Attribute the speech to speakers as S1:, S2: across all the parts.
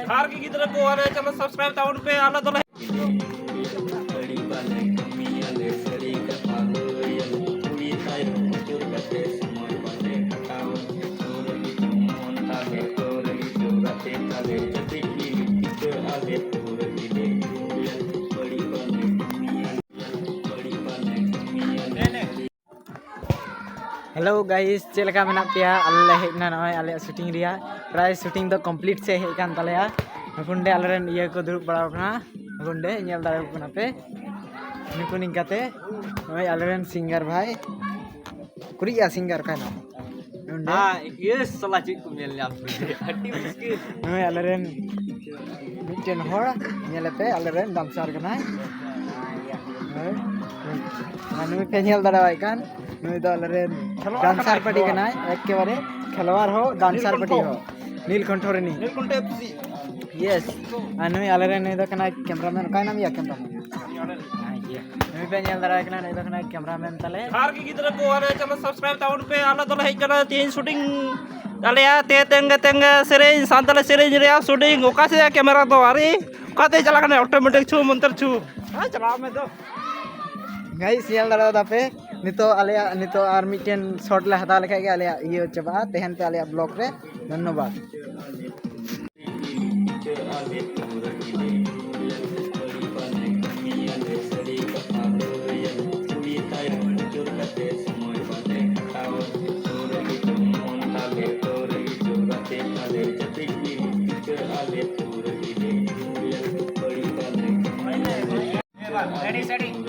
S1: Har ki gidra ko are chalo subscribe taun pe ala dole.
S2: Hello guys चेलका मेना पेया आले हेजना नय आले शूटिंग रिया प्राय शूटिंग दो कंप्लीट से हे कान तलेया गुंडे आलेरन इया को दुरुब बड़ा कना गुंडे नेल दारे कना पे निकु निकाते नय आलेरन सिंगर भाई कुरिया सिंगर काना
S1: हां ये सला चिक को नेल ᱧᱟᱢ हट्टी मुश्किल
S2: नय आलेरन मिटेन होड़ नेलपे आलेरन डांसर कना मानु पे नेल दाड़ाय कान नुई दो आलेरन डांसर पार्टी कना एकेबारे खेलवार हो डांसर पार्टी हो नीलकंठोरनी
S1: नीलकंठ एफसी
S2: यस नुई आलेरन नुई दो कना कैमरामैन काय नाम या कैमरामैन नुई पे नेल दाड़ा कना नुई दो कना कैमरामैन तले
S1: हार की गिदरा को आरे चलो सब्सक्राइब ताउन पे आला दole हेज कना तीन शूटिंग आलेया ते तेंग सेरेज सांतले सेरेज रिया शूटिंग ओका से कैमरा दो अरे काते चला कना ऑटोमेटिक छु मंत्र छु हां चला में दो
S2: गाइस नेल दाड़ा दापे नितो आलेया नितो आर मिटेन शॉट ले हता लेखा के आलेया इयो चबा तेहन पे आलेया ब्लॉग रे धन्यवाद
S1: रेडी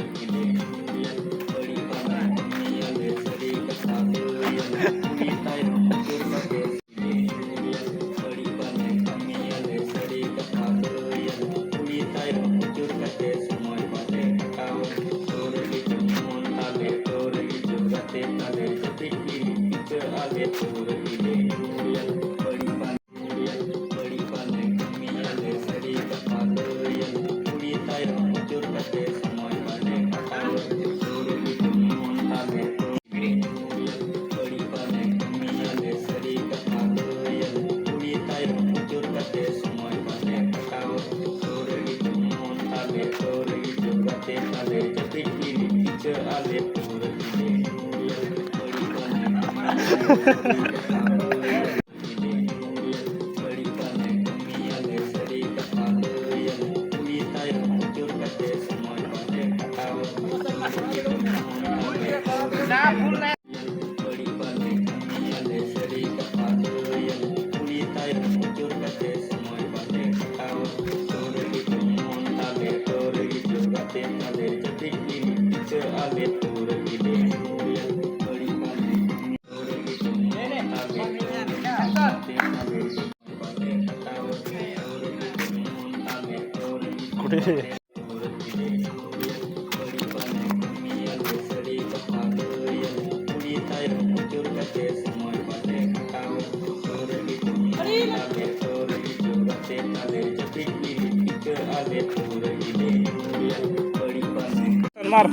S1: मार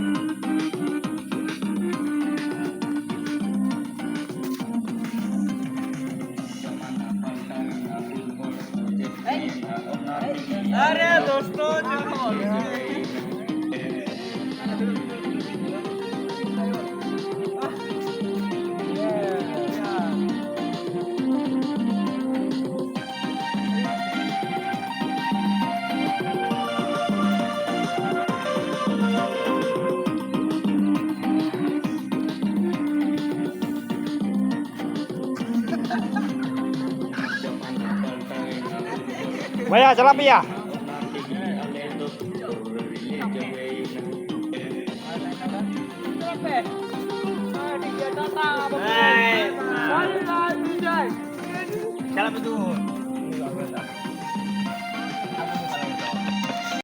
S1: अरे दोस्तों भैया चला भैया चला